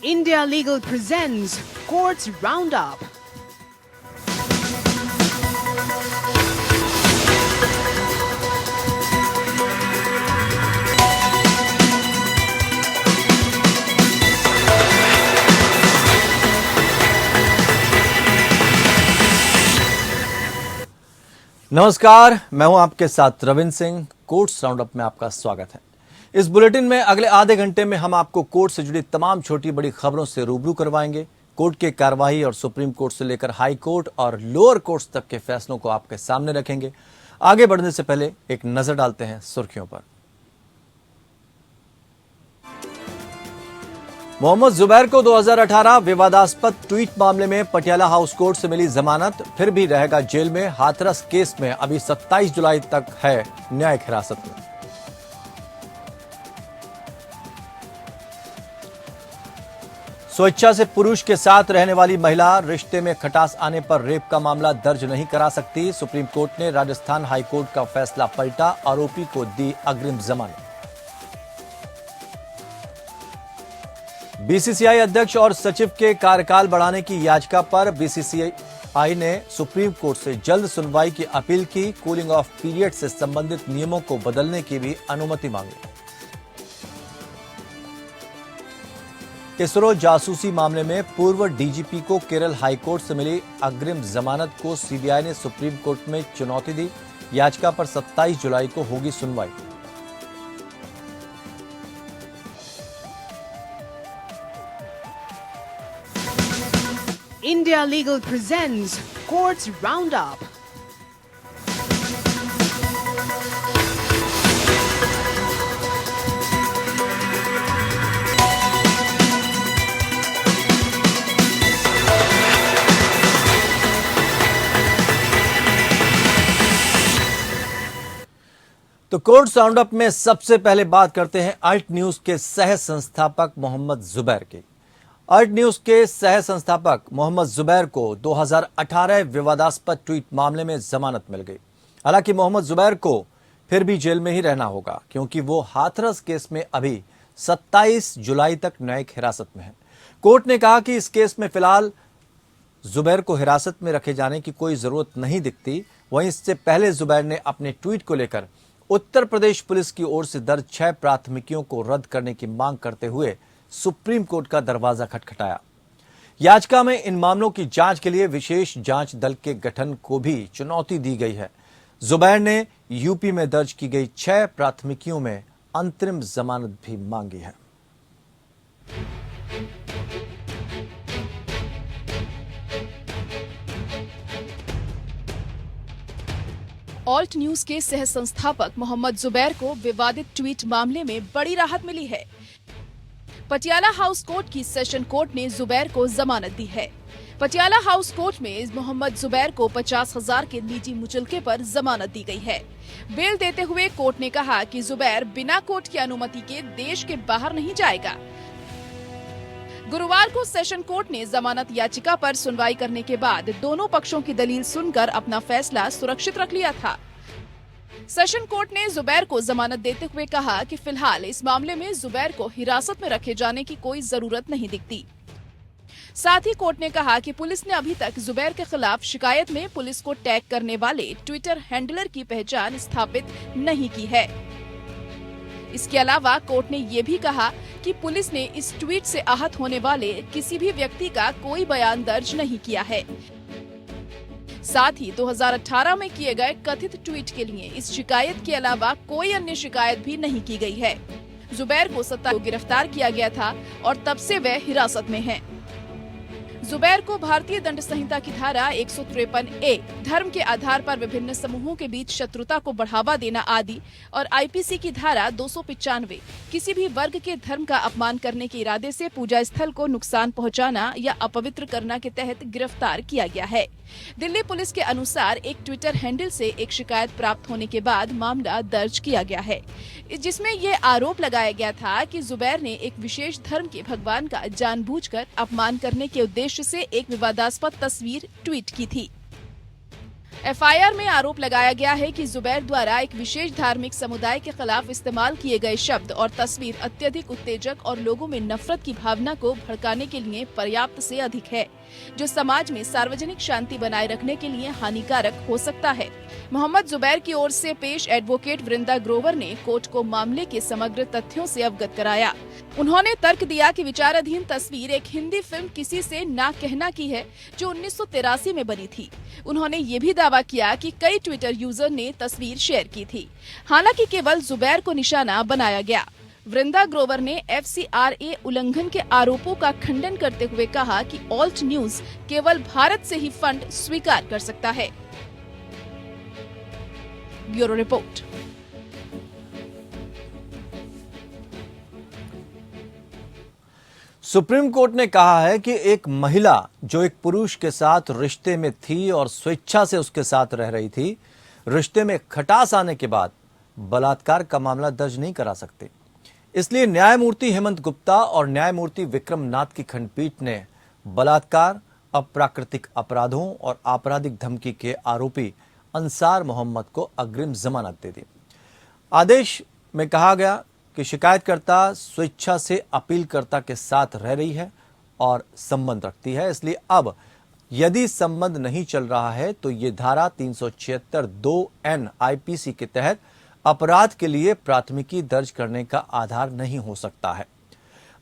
India Legal presents Courts Roundup. नमस्कार, मैं हूं आपके साथ रविंद्र सिंह। कोर्ट्स राउंडअप में आपका स्वागत है। इस बुलेटिन में अगले आधे घंटे में हम आपको कोर्ट से जुड़ी तमाम छोटी बड़ी खबरों से रूबरू करवाएंगे। कोर्ट के कार्यवाही और सुप्रीम कोर्ट से लेकर हाई कोर्ट और लोअर कोर्ट्स तक के फैसलों को आपके सामने रखेंगे। आगे बढ़ने से पहले एक नजर डालते हैं सुर्खियों पर। मोहम्मद जुबैर को 2018 विवादास्पद ट्वीट मामले में पटियाला हाउस कोर्ट से मिली जमानत, फिर भी रहेगा जेल में। हाथरस केस में अभी 27 जुलाई तक है न्यायिक हिरासत में। स्वेच्छा से पुरुष के साथ रहने वाली महिला रिश्ते में खटास आने पर रेप का मामला दर्ज नहीं करा सकती। सुप्रीम कोर्ट ने राजस्थान हाई कोर्ट का फैसला पलटा, आरोपी को दी अग्रिम जमानत। बीसीसीआई अध्यक्ष और सचिव के कार्यकाल बढ़ाने की याचिका पर बीसीसीआई ने सुप्रीम कोर्ट से जल्द सुनवाई की अपील की। कूलिंग ऑफ पीरियड से संबंधित नियमों को बदलने की भी अनुमति मांगी। इसरो जासूसी मामले में पूर्व डीजीपी को केरल हाईकोर्ट से मिली अग्रिम जमानत को सीबीआई ने सुप्रीम कोर्ट में चुनौती दी। याचिका पर 27 जुलाई को होगी सुनवाई। India Legal presents Courts Roundup. तो कोर्ट्स राउंडअप में सबसे पहले बात करते हैं अल्ट न्यूज के सह संस्थापक मोहम्मद जुबैर की। अल्ट न्यूज के सह संस्थापक मोहम्मद जुबैर को 2018 विवादास्पद ट्वीट मामले में जमानत मिल गई। हालांकि मोहम्मद जुबैर को फिर भी जेल में ही रहना होगा, क्योंकि वो हाथरस केस में अभी 27 जुलाई तक न्यायिक हिरासत में है। कोर्ट ने कहा कि इस केस में फिलहाल जुबैर को हिरासत में रखे जाने की कोई जरूरत नहीं दिखती। वहीं इससे पहले जुबैर ने अपने ट्वीट को लेकर उत्तर प्रदेश पुलिस की ओर से दर्ज 6 प्राथमिकियों को रद्द करने की मांग करते हुए सुप्रीम कोर्ट का दरवाजा खटखटाया। याचिका में इन मामलों की जांच के लिए विशेष जांच दल के गठन को भी चुनौती दी गई है। जुबैर ने यूपी में दर्ज की गई 6 प्राथमिकियों में अंतरिम जमानत भी मांगी है। ऑल्ट न्यूज के सह संस्थापक मोहम्मद जुबैर को विवादित ट्वीट मामले में बड़ी राहत मिली है। पटियाला हाउस कोर्ट की सेशन कोर्ट ने जुबैर को जमानत दी है। पटियाला हाउस कोर्ट में मोहम्मद जुबैर को 50,000 के निजी मुचलके पर जमानत दी गई है। बेल देते हुए कोर्ट ने कहा कि जुबैर बिना कोर्ट की अनुमति के देश के बाहर नहीं जाएगा। गुरुवार को सेशन कोर्ट ने जमानत याचिका पर सुनवाई करने के बाद दोनों पक्षों की दलील सुनकर अपना फैसला सुरक्षित रख लिया था। सेशन कोर्ट ने जुबैर को जमानत देते हुए कहा कि फिलहाल इस मामले में जुबैर को हिरासत में रखे जाने की कोई जरूरत नहीं दिखती। साथ ही कोर्ट ने कहा कि पुलिस ने अभी तक जुबैर के खिलाफ शिकायत में पुलिस को टैग करने वाले ट्विटर हैंडलर की पहचान स्थापित नहीं की है। इसके अलावा कोर्ट ने ये भी कहा कि पुलिस ने इस ट्वीट से आहत होने वाले किसी भी व्यक्ति का कोई बयान दर्ज नहीं किया है। साथ ही 2018 में किए गए कथित ट्वीट के लिए इस शिकायत के अलावा कोई अन्य शिकायत भी नहीं की गई है। जुबैर को 27 को गिरफ्तार किया गया था और तब से वह हिरासत में है। जुबैर को भारतीय दंड संहिता की धारा 153A धर्म के आधार पर विभिन्न समूहों के बीच शत्रुता को बढ़ावा देना आदि और आईपीसी की धारा 295 किसी भी वर्ग के धर्म का अपमान करने के इरादे से पूजा स्थल को नुकसान पहुंचाना या अपवित्र करना के तहत गिरफ्तार किया गया है। दिल्ली पुलिस के अनुसार एक ट्विटर हैंडल से एक शिकायत प्राप्त होने के बाद मामला दर्ज किया गया है, जिसमें ये आरोप लगाया गया था कि जुबैर ने एक विशेष धर्म के भगवान का जानबूझकर अपमान करने के उद्देश्य से एक विवादास्पद तस्वीर ट्वीट की थी। एफआईआर में आरोप लगाया गया है कि जुबैर द्वारा एक विशेष धार्मिक समुदाय के खिलाफ इस्तेमाल किए गए शब्द और तस्वीर अत्यधिक उत्तेजक और लोगों में नफरत की भावना को भड़काने के लिए पर्याप्त से अधिक है, जो समाज में सार्वजनिक शांति बनाए रखने के लिए हानिकारक हो सकता है। मोहम्मद जुबैर की ओर से पेश एडवोकेट वृंदा ग्रोवर ने कोर्ट को मामले के समग्र तथ्यों से अवगत कराया। उन्होंने तर्क दिया कि विचाराधीन तस्वीर एक हिंदी फिल्म किसी से ना कहना की है, जो 1983 में बनी थी। उन्होंने ये भी दावा किया कि कई ट्विटर यूजर ने तस्वीर शेयर की थी, हालांकि केवल जुबैर को निशाना बनाया गया। वृंदा ग्रोवर ने FCRA उल्लंघन के आरोपों का खंडन करते हुए कहा कि ऑल्ट न्यूज केवल भारत से ही फंड स्वीकार कर सकता है। Bureau report. सुप्रीम कोर्ट ने कहा है कि एक महिला जो एक पुरुष के साथ रिश्ते में थी और स्वेच्छा से उसके साथ रह रही थी, रिश्ते में खटास आने के बाद बलात्कार का मामला दर्ज नहीं करा सकते। इसलिए न्यायमूर्ति हेमंत गुप्ता और न्यायमूर्ति विक्रम नाथ की खंडपीठ ने बलात्कार, अप्राकृतिक अपराधों और आपराधिक धमकी के आरोपी अंसार मोहम्मद को अग्रिम जमानत दे दी। आदेश में कहा गया कि शिकायतकर्ता स्वेच्छा से अपीलकर्ता के साथ रह रही है और संबंध रखती है, इसलिए अब यदि संबंध नहीं चल रहा है तो ये धारा 376(2)(n) IPC के तहत अपराध के लिए प्राथमिकी दर्ज करने का आधार नहीं हो सकता है।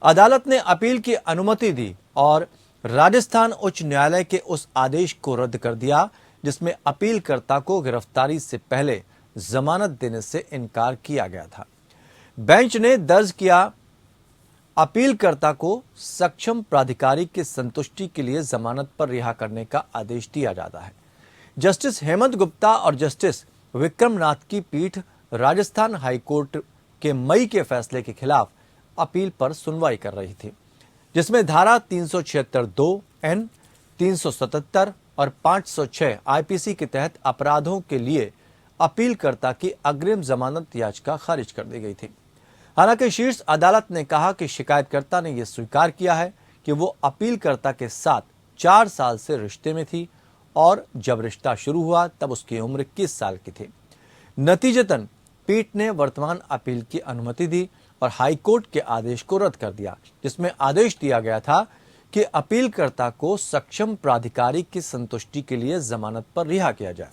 अदालत ने अपील की अनुमति दी और राजस्थान उच्च न्यायालय के उस आदेश को रद्द कर दिया जिसमें अपीलकर्ता को गिरफ्तारी से पहले जमानत देने से इनकार किया गया था। बेंच ने दर्ज किया अपीलकर्ता को सक्षम प्राधिकारी की संतुष्टि के लिए जमानत पर रिहा करने का आदेश दिया जाता है। जस्टिस हेमंत गुप्ता और जस्टिस विक्रम नाथ की पीठ राजस्थान हाईकोर्ट के मई के फैसले के खिलाफ अपील पर सुनवाई कर रही थी, जिसमें धारा 376(2)(n), 377 और 506 IPC के तहत अपराधों के लिए अपीलकर्ता की अग्रिम जमानत याचिका खारिज कर दी गई थी। हालांकि शीर्ष अदालत ने कहा कि शिकायतकर्ता ने यह स्वीकार किया है कि वो अपीलकर्ता के साथ 4 साल से रिश्ते में थी और जब रिश्ता शुरू हुआ तब उसकी उम्र 21 साल की थी। नतीजतन पीठ ने वर्तमान अपील की अनुमति दी और हाईकोर्ट के आदेश को रद्द कर दिया, जिसमें आदेश दिया गया था कि अपीलकर्ता को सक्षम प्राधिकारी की संतुष्टि के लिए जमानत पर रिहा किया जाए।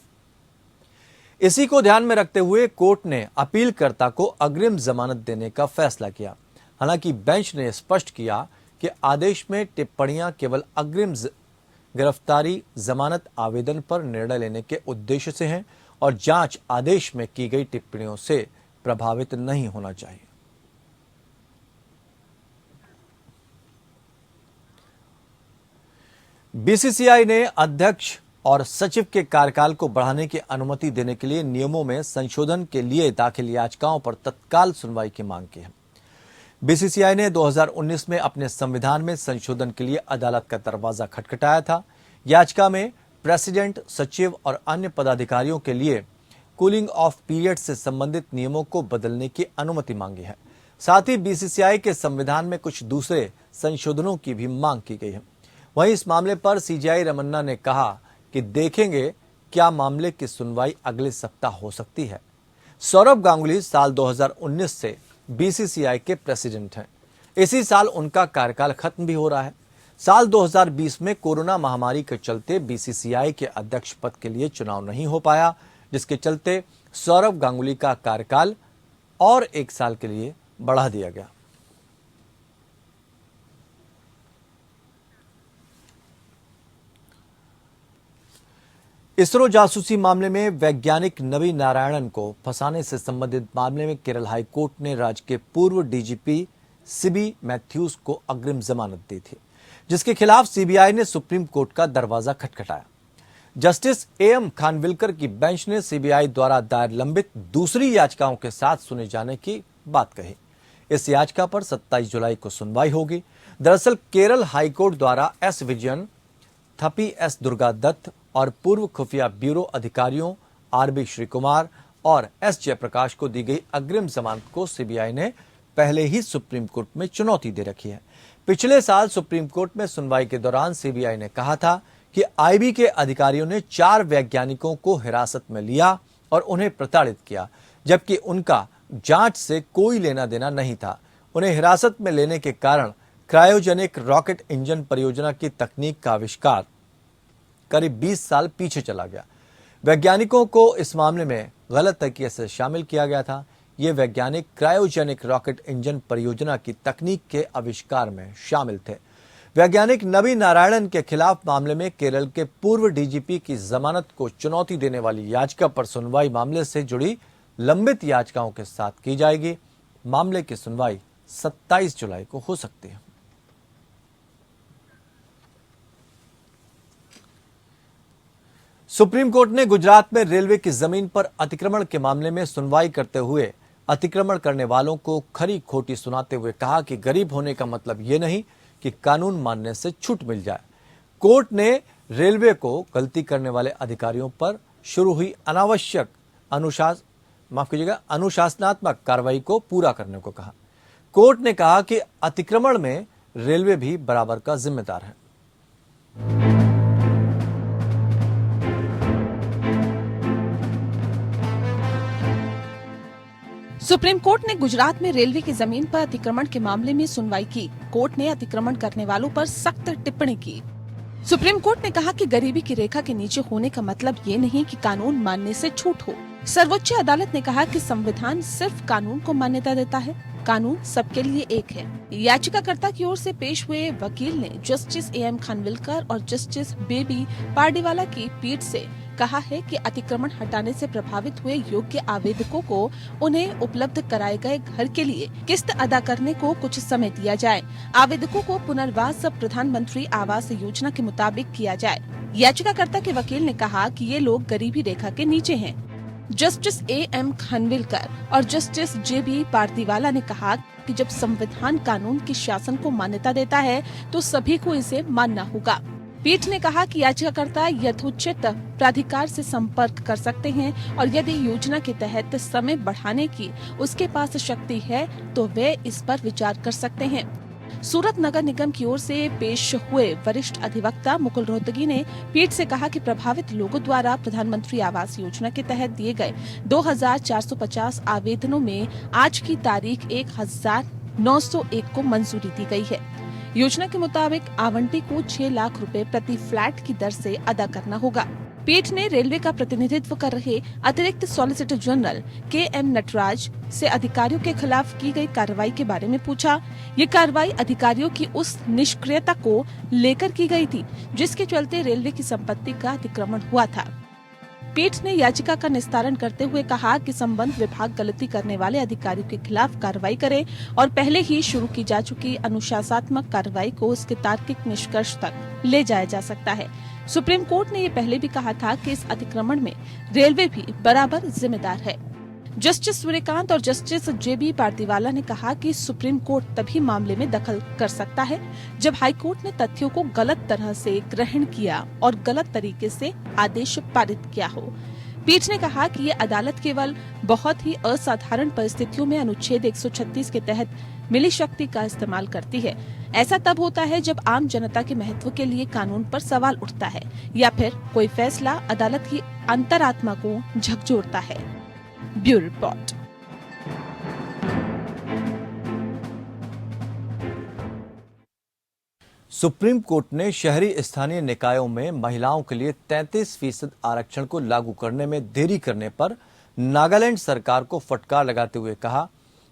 इसी को ध्यान में रखते हुए कोर्ट ने अपीलकर्ता को अग्रिम जमानत देने का फैसला किया। हालांकि बेंच ने स्पष्ट किया कि आदेश में टिप्पणियां केवल अग्रिम गिरफ्तारी जमानत आवेदन पर निर्णय लेने के उद्देश्य से हैं और जांच आदेश में की गई टिप्पणियों से प्रभावित नहीं होना चाहिए। बीसीसीआई ने अध्यक्ष और सचिव के कार्यकाल को बढ़ाने की अनुमति देने के लिए नियमों में संशोधन के लिए दाखिल याचिकाओं पर तत्काल सुनवाई की मांग की है। बीसीसीआई ने 2019 में अपने संविधान में संशोधन के लिए अदालत का दरवाजा खटखटाया था। याचिका में प्रेसिडेंट, सचिव और अन्य पदाधिकारियों के लिए कूलिंग ऑफ पीरियड से संबंधित नियमों को बदलने की अनुमति मांगी है। साथ ही बीसीसीआई के संविधान में कुछ दूसरे संशोधनों की भी मांग की गई है। वहीं इस मामले पर सीजेआई रमन्ना ने कहा कि देखेंगे क्या मामले की सुनवाई अगले सप्ताह हो सकती है। सौरभ गांगुली साल 2019 से बीसीसीआई के प्रेसिडेंट हैं। इसी साल उनका कार्यकाल खत्म भी हो रहा है। साल 2020 में कोरोना महामारी के चलते बीसीसीआई के अध्यक्ष पद के लिए चुनाव नहीं हो पाया, जिसके चलते सौरभ गांगुली का कार्यकाल और 1 साल के लिए बढ़ा दिया गया। इसरो जासूसी मामले में वैज्ञानिक नवी नारायणन को फंसाने से संबंधित मामले में केरल हाई कोर्ट ने राज्य के पूर्व डीजीपी सीबी मैथ्यूज को अग्रिम जमानत दी थी, जिसके खिलाफ सीबीआई ने सुप्रीम कोर्ट का दरवाजा खटखटाया। जस्टिस एएम खानविलकर की बेंच ने सीबीआई द्वारा दायर लंबित दूसरी याचिकाओं के साथ सुने जाने की बात कही। इस याचिका पर 27 जुलाई को सुनवाई होगी। दरअसल केरल हाईकोर्ट द्वारा एस विजयन, थपी एस दुर्गा दत्त और पूर्व खुफिया ब्यूरो अधिकारियों आरबी श्रीकुमार और एस जयप्रकाश को दी गई अग्रिम जमानत को सीबीआई ने पहले ही सुप्रीम कोर्ट में चुनौती दे रखी है। पिछले साल सुप्रीम कोर्ट में सुनवाई के दौरान सीबीआई ने कहा था कि आईबी के अधिकारियों ने 4 वैज्ञानिकों को हिरासत में लिया और उन्हें प्रताड़ित किया, जबकि उनका जांच से कोई लेना देना नहीं था। उन्हें हिरासत में लेने के कारण क्रायोजेनिक रॉकेट इंजन परियोजना की तकनीक का आविष्कार करीब 20 साल पीछे चला गया। वैज्ञानिकों को इस मामले में गलत तरीके से शामिल किया गया था। ये वैज्ञानिक क्रायोजेनिक रॉकेट इंजन परियोजना की तकनीक के आविष्कार में शामिल थे। वैज्ञानिक नबी नारायणन के खिलाफ मामले में केरल के पूर्व डीजीपी की जमानत को चुनौती देने वाली याचिका पर सुनवाई मामले से जुड़ी लंबित याचिकाओं के साथ की जाएगी। मामले की सुनवाई 27 जुलाई को हो सकती है। सुप्रीम कोर्ट ने गुजरात में रेलवे की जमीन पर अतिक्रमण के मामले में सुनवाई करते हुए अतिक्रमण करने वालों को खरी खोटी सुनाते हुए कहा कि गरीब होने का मतलब ये नहीं कि कानून मानने से छूट मिल जाए। कोर्ट ने रेलवे को गलती करने वाले अधिकारियों पर शुरू हुई अनुशासनात्मक कार्रवाई को पूरा करने को कहा। कोर्ट ने कहा कि अतिक्रमण में रेलवे भी बराबर का जिम्मेदार है। सुप्रीम कोर्ट ने गुजरात में रेलवे की जमीन पर अतिक्रमण के मामले में सुनवाई की। कोर्ट ने अतिक्रमण करने वालों पर सख्त टिप्पणी की। सुप्रीम कोर्ट ने कहा कि गरीबी की रेखा के नीचे होने का मतलब ये नहीं कि कानून मानने से छूट हो। सर्वोच्च अदालत ने कहा कि संविधान सिर्फ कानून को मान्यता देता है, कानून सबके लिए एक है। याचिकाकर्ता की ओर से पेश हुए वकील ने जस्टिस AM खानविलकर और जस्टिस बेबी पार्डीवाला की पीठ से कहा है कि अतिक्रमण हटाने से प्रभावित हुए योग्य आवेदकों को उन्हें उपलब्ध कराए गए घर के लिए किस्त अदा करने को कुछ समय दिया जाए। आवेदकों को पुनर्वास प्रधानमंत्री आवास योजना के मुताबिक किया जाए। याचिकाकर्ता के वकील ने कहा कि ये लोग गरीबी रेखा के नीचे हैं। जस्टिस AM खानविलकर और जस्टिस JB पार्दीवाला ने कहा कि जब संविधान कानून के शासन को मान्यता देता है तो सभी को इसे मानना होगा। पीठ ने कहा कि याचिकाकर्ता यथोचित प्राधिकार से संपर्क कर सकते हैं और यदि योजना के तहत समय बढ़ाने की उसके पास शक्ति है तो वे इस पर विचार कर सकते हैं। सूरत नगर निगम की ओर से पेश हुए वरिष्ठ अधिवक्ता मुकुल रोहतगी ने पीठ से कहा कि प्रभावित लोगों द्वारा प्रधानमंत्री आवास योजना के तहत दिए गए 2450 आवेदनों में आज की तारीख 1901 को मंजूरी दी गई है। योजना के मुताबिक आवंटी को 6 लाख रुपए प्रति फ्लैट की दर से अदा करना होगा। पीठ ने रेलवे का प्रतिनिधित्व कर रहे अतिरिक्त सॉलिसिटर जनरल KM नटराज से अधिकारियों के खिलाफ की गई कार्रवाई के बारे में पूछा। ये कार्रवाई अधिकारियों की उस निष्क्रियता को लेकर की गई थी जिसके चलते रेलवे की संपत्ति का अतिक्रमण हुआ था। पीठ ने याचिका का निस्तारण करते हुए कहा कि संबंध विभाग गलती करने वाले अधिकारियों के खिलाफ कार्रवाई करे और पहले ही शुरू की जा चुकी अनुशासनात्मक कार्रवाई को उसके तार्किक निष्कर्ष तक ले जाया जा सकता है। सुप्रीम कोर्ट ने ये पहले भी कहा था कि इस अतिक्रमण में रेलवे भी बराबर जिम्मेदार है। जस्टिस सूर्यकांत और जस्टिस JB पार्दीवाला ने कहा कि सुप्रीम कोर्ट तभी मामले में दखल कर सकता है जब हाई कोर्ट ने तथ्यों को गलत तरह से ग्रहण किया और गलत तरीके से आदेश पारित किया हो। पीठ ने कहा कि ये अदालत केवल बहुत ही असाधारण परिस्थितियों में अनुच्छेद 136 के तहत मिली शक्ति का इस्तेमाल करती है। ऐसा तब होता है जब आम जनता के महत्व के लिए कानून पर सवाल उठता है या फिर कोई फैसला अदालत की अंतरात्मा को झकझोरता है। Bureau report. सुप्रीम कोर्ट ने शहरी स्थानीय निकायों में महिलाओं के लिए 33% आरक्षण को लागू करने में देरी करने पर नागालैंड सरकार को फटकार लगाते हुए कहा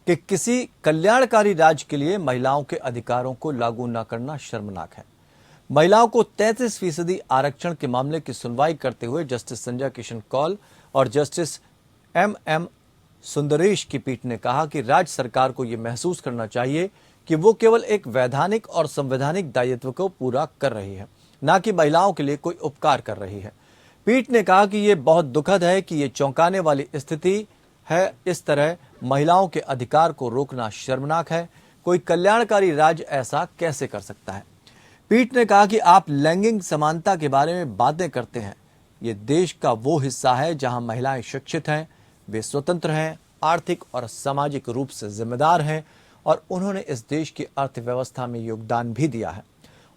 कि किसी कल्याणकारी राज्य के लिए महिलाओं के अधिकारों को लागू न करना शर्मनाक है। महिलाओं को 33% आरक्षण के मामले की सुनवाई करते हुए जस्टिस संजय किशन कौल और जस्टिस MM सुंदरेश की पीठ ने कहा कि राज्य सरकार को यह महसूस करना चाहिए कि वो केवल एक वैधानिक और संवैधानिक दायित्व को पूरा कर रही है, न कि महिलाओं के लिए कोई उपकार कर रही है। पीठ ने कहा कि यह बहुत दुखद है कि ये चौंकाने वाली स्थिति है। इस तरह महिलाओं के अधिकार को रोकना शर्मनाक है। कोई कल्याणकारी राज्य ऐसा कैसे कर सकता है? पीठ ने कहा कि आप लैंगिक समानता के बारे में बातें करते हैं। ये देश का वो हिस्सा है जहां महिलाएं शिक्षित हैं, वे स्वतंत्र हैं, आर्थिक और सामाजिक रूप से जिम्मेदार हैं और उन्होंने इस देश की अर्थव्यवस्था में योगदान भी दिया है।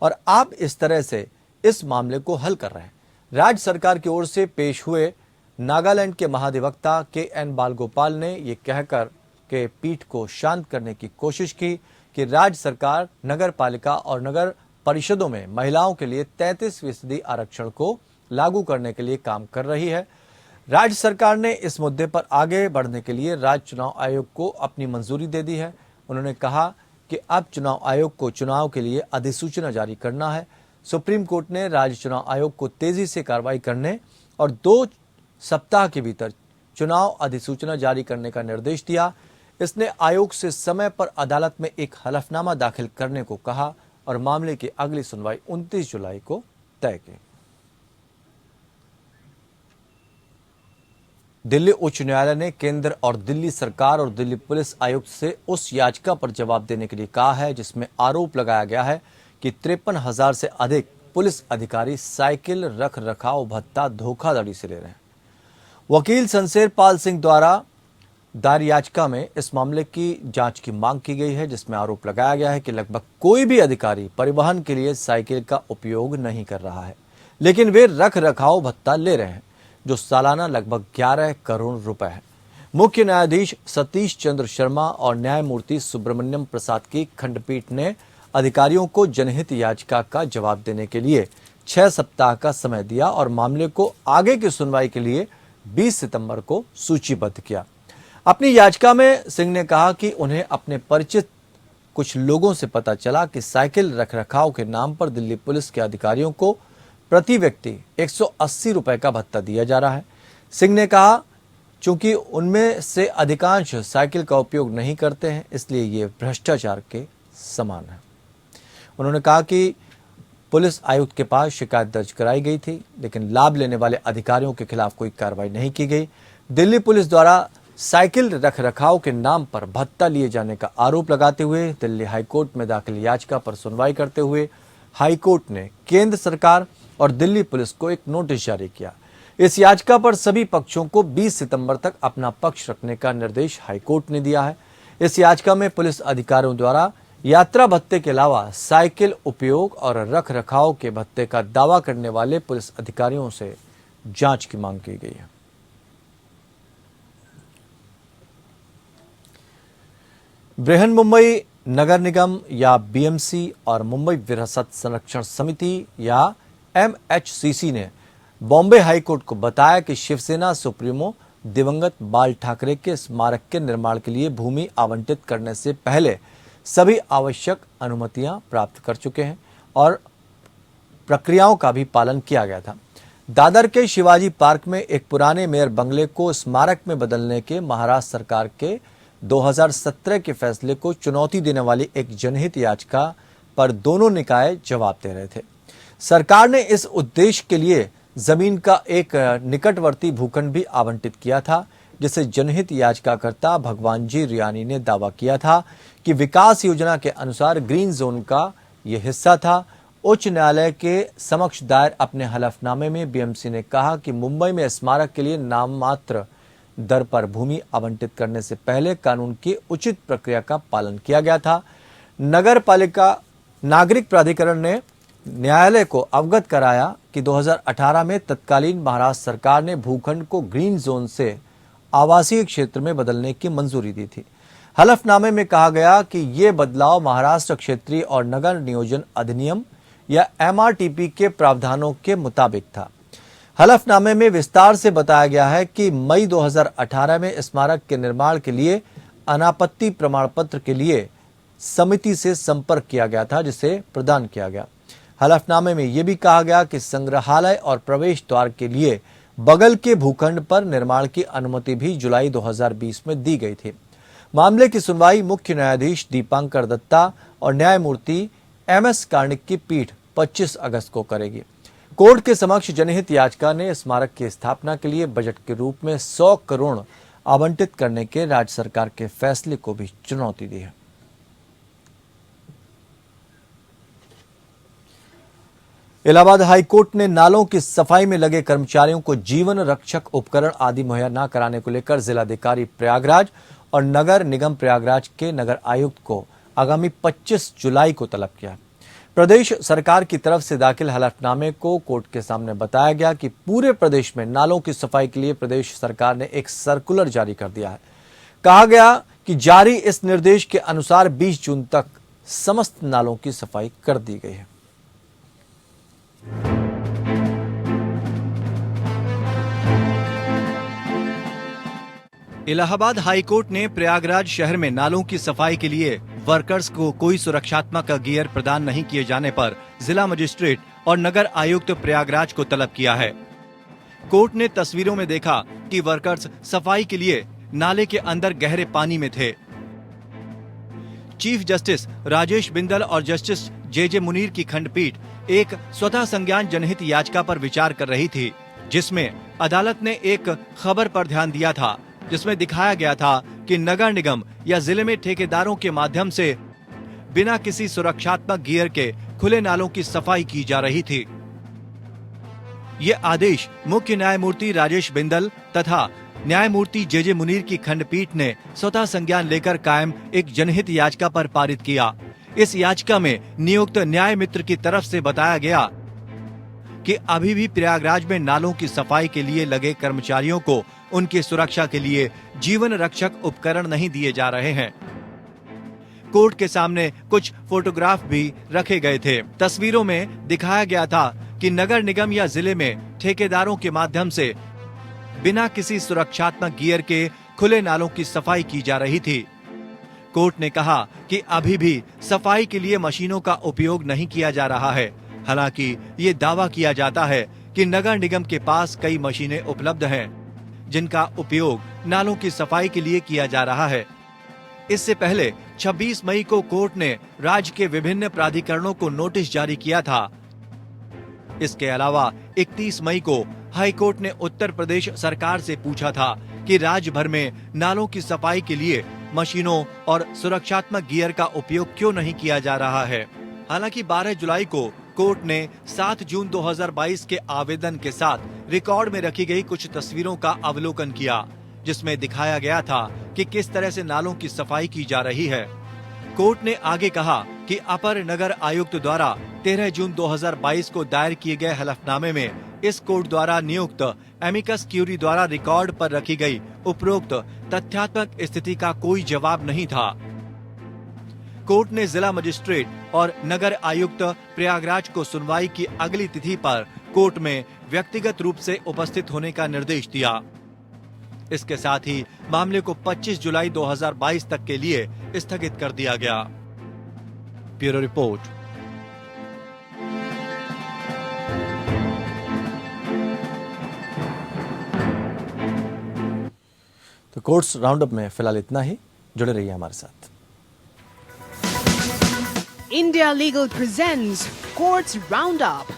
और आप इस तरह से इस मामले को हल कर रहे हैं। राज्य सरकार की ओर से पेश हुए नागालैंड के महाधिवक्ता KN बालगोपाल ने ये कहकर के पीठ को शांत करने की कोशिश की कि राज्य सरकार नगर पालिका और नगर परिषदों में महिलाओं के लिए 33% आरक्षण को लागू करने के लिए काम कर रही है। राज्य सरकार ने इस मुद्दे पर आगे बढ़ने के लिए राज्य चुनाव आयोग को अपनी मंजूरी दे दी है। उन्होंने कहा कि अब चुनाव आयोग को चुनाव के लिए अधिसूचना जारी करना है। सुप्रीम कोर्ट ने राज्य चुनाव आयोग को तेजी से कार्रवाई करने और 2 सप्ताह के भीतर चुनाव अधिसूचना जारी करने का निर्देश दिया। इसने आयोग से समय पर अदालत में एक हलफनामा दाखिल करने को कहा और मामले की अगली सुनवाई 29 जुलाई को तय की। दिल्ली उच्च न्यायालय ने केंद्र और दिल्ली सरकार और दिल्ली पुलिस आयुक्त से उस याचिका पर जवाब देने के लिए कहा है जिसमें आरोप लगाया गया है कि 53,000 से अधिक पुलिस अधिकारी साइकिल रख रखाव भत्ता धोखाधड़ी से ले रहे हैं। वकील शमशेर पाल सिंह द्वारा दायर याचिका में इस मामले की जांच की मांग की गई है, जिसमें आरोप लगाया गया है कि लगभग कोई भी अधिकारी परिवहन के लिए साइकिल का उपयोग नहीं कर रहा है, लेकिन वे रख रखाव भत्ता ले रहे हैं जो सालाना लगभग 11 करोड़ रुपए है। मुख्य न्यायाधीश सतीश चंद्र शर्मा और न्यायमूर्ति सुब्रमण्यम प्रसाद की खंडपीठ ने अधिकारियों को जनहित याचिका का जवाब देने के लिए 6 सप्ताह का समय दिया और मामले को आगे की सुनवाई के लिए 20 सितंबर को सूचीबद्ध किया। अपनी याचिका में सिंह ने कहा कि उन्हें अपने परिचित कुछ लोगों से पता चला कि साइकिल रखरखाव के नाम पर दिल्ली पुलिस के अधिकारियों को प्रति व्यक्ति 180 रुपए का भत्ता दिया जा रहा है। सिंह ने कहा, चूंकि उनमें से अधिकांश साइकिल का उपयोग नहीं करते हैं, इसलिए ये भ्रष्टाचार के समान है। उन्होंने कहा कि पुलिस आयुक्त के पास शिकायत दर्ज कराई गई थी, लेकिन लाभ लेने वाले अधिकारियों के खिलाफ कोई कार्रवाई नहीं की गई। दिल्ली पुलिस द्वारा साइकिल रखरखाव के नाम पर भत्ता लिए जाने का आरोप लगाते हुए दिल्ली हाईकोर्ट में दाखिल याचिका पर सुनवाई करते हुए हाईकोर्ट ने केंद्र सरकार और दिल्ली पुलिस को एक नोटिस जारी किया। इस याचिका पर सभी पक्षों को 20 सितंबर तक अपना पक्ष रखने का निर्देश हाईकोर्ट ने दिया है। इस याचिका में पुलिस अधिकारियों द्वारा यात्रा भत्ते के अलावा साइकिल उपयोग और रख रखाव के भत्ते का दावा करने वाले पुलिस अधिकारियों से जांच की मांग की गई है। बृहन मुंबई नगर निगम या BMC और मुंबई विरासत संरक्षण समिति या MHCC ने बॉम्बे हाईकोर्ट को बताया कि शिवसेना सुप्रीमो दिवंगत बाल ठाकरे के स्मारक के निर्माण के लिए भूमि आवंटित करने से पहले सभी आवश्यक अनुमतियां प्राप्त कर चुके हैं और प्रक्रियाओं का भी पालन किया गया था। दादर के शिवाजी पार्क में एक पुराने मेयर बंगले को स्मारक में बदलने के महाराष्ट्र सरकार के 2017 के फैसले को चुनौती देने वाली एक जनहित याचिका पर दोनों निकाय जवाब दे रहे थे। सरकार ने इस उद्देश्य के लिए जमीन का एक निकटवर्ती भूखंड भी आवंटित किया था, जिसे जनहित याचिकाकर्ता भगवान जी रियानी ने दावा किया था कि विकास योजना के अनुसार ग्रीन जोन का यह हिस्सा था। उच्च न्यायालय के समक्ष दायर अपने हलफनामे में BMC ने कहा कि मुंबई में स्मारक के लिए नाम मात्र दर पर भूमि आवंटित करने से पहले कानून की उचित प्रक्रिया का पालन किया गया था। नगर पालिका नागरिक प्राधिकरण ने न्यायालय को अवगत कराया कि 2018 में तत्कालीन महाराष्ट्र सरकार ने भूखंड को ग्रीन जोन से आवासीय क्षेत्र में बदलने की मंजूरी दी थी। हलफनामे में कहा गया कि ये बदलाव महाराष्ट्र क्षेत्रीय और नगर नियोजन अधिनियम या MRTP के प्रावधानों के मुताबिक था। हलफनामे में विस्तार से बताया गया है कि मई 2018 में स्मारक के निर्माण के लिए अनापत्ति प्रमाण पत्र के लिए समिति से संपर्क किया गया था, जिसे प्रदान किया गया। हलफनामे में यह भी कहा गया कि संग्रहालय और प्रवेश द्वार के लिए बगल के भूखंड पर निर्माण की अनुमति भी जुलाई 2020 में दी गई थी। मामले की सुनवाई मुख्य न्यायाधीश दीपांकर दत्ता और न्यायमूर्ति MS कार्णिक की पीठ 25 अगस्त को करेगी। कोर्ट के समक्ष जनहित याचिका ने स्मारक की स्थापना के लिए बजट के रूप में 100 करोड़ आवंटित करने के राज्य सरकार के फैसले को भी चुनौती दी है। इलाहाबाद हाईकोर्ट ने नालों की सफाई में लगे कर्मचारियों को जीवन रक्षक उपकरण आदि मुहैया न कराने को लेकर जिलाधिकारी प्रयागराज और नगर निगम प्रयागराज के नगर आयुक्त को आगामी 25 जुलाई को तलब किया। प्रदेश सरकार की तरफ से दाखिल हलफनामे को कोर्ट के सामने बताया गया कि पूरे प्रदेश में नालों की सफाई के लिए प्रदेश सरकार ने एक सर्कुलर जारी कर दिया है। कहा गया कि जारी इस निर्देश के अनुसार 20 जून तक समस्त नालों की सफाई कर दी गई है। इलाहाबाद हाईकोर्ट ने प्रयागराज शहर में नालों की सफाई के लिए वर्कर्स को कोई सुरक्षात्मक गियर प्रदान नहीं किए जाने पर जिला मजिस्ट्रेट और नगर आयुक्त प्रयागराज को तलब किया है। कोर्ट ने तस्वीरों में देखा कि वर्कर्स सफाई के लिए नाले के अंदर गहरे पानी में थे। चीफ जस्टिस राजेश बिंदल और जस्टिस जे मुनीर की खंडपीठ एक स्वतः संज्ञान जनहित याचिका पर विचार कर रही थी, जिसमें अदालत ने एक खबर पर ध्यान दिया था, जिसमें दिखाया गया था कि नगर निगम या जिले में ठेकेदारों के माध्यम से बिना किसी सुरक्षात्मक गियर के खुले नालों की सफाई की जा रही थी। ये आदेश मुख्य न्यायमूर्ति राजेश बिंदल तथा न्यायमूर्ति जे मुनीर की खंडपीठ ने स्वतः संज्ञान लेकर कायम एक जनहित याचिका पर पारित किया। इस याचिका में नियुक्त न्याय मित्र की तरफ से बताया गया कि अभी भी प्रयागराज में नालों की सफाई के लिए लगे कर्मचारियों को उनकी सुरक्षा के लिए जीवन रक्षक उपकरण नहीं दिए जा रहे हैं। कोर्ट के सामने कुछ फोटोग्राफ भी रखे गए थे। तस्वीरों में दिखाया गया था कि नगर निगम या जिले में ठेकेदारों के माध्यम से बिना किसी सुरक्षात्मक गियर के खुले नालों की सफाई की जा रही थी। कोर्ट ने कहा कि अभी भी सफाई के लिए मशीनों का उपयोग नहीं किया जा रहा है। हालांकि ये दावा किया जाता है कि नगर निगम के पास कई मशीनें उपलब्ध हैं, जिनका उपयोग नालों की सफाई के लिए किया जा रहा है। इससे पहले 26 मई को कोर्ट ने राज्य के विभिन्न प्राधिकरणों को नोटिस जारी किया था। इसके अलावा 31 मई को हाई कोर्ट ने उत्तर प्रदेश सरकार से पूछा था कि राज्य भर में नालों की सफाई के लिए मशीनों और सुरक्षात्मक गियर का उपयोग क्यों नहीं किया जा रहा है। हालांकि 12 जुलाई को कोर्ट ने 7 जून 2022 के आवेदन के साथ रिकॉर्ड में रखी गई कुछ तस्वीरों का अवलोकन किया, जिसमें दिखाया गया था कि किस तरह से नालों की सफाई की जा रही है। कोर्ट ने आगे कहा कि अपर नगर आयुक्त द्वारा 13 जून 2022 को दायर किए गए हलफनामे में इस कोर्ट द्वारा नियुक्त एमिकस क्यूरी द्वारा रिकॉर्ड पर रखी गई उपरोक्त तथ्यात्मक स्थिति का कोई जवाब नहीं था। कोर्ट ने जिला मजिस्ट्रेट और नगर आयुक्त प्रयागराज को सुनवाई की अगली तिथि पर कोर्ट में व्यक्तिगत रूप से उपस्थित होने का निर्देश दिया। इसके साथ ही मामले को 25 जुलाई 2022 तक के लिए स्थगित कर दिया गया। Bureau report. तो कोर्ट्स राउंडअप में फिलहाल इतना ही। जुड़े रहिए हमारे साथ। India Legal presents Courts Roundup.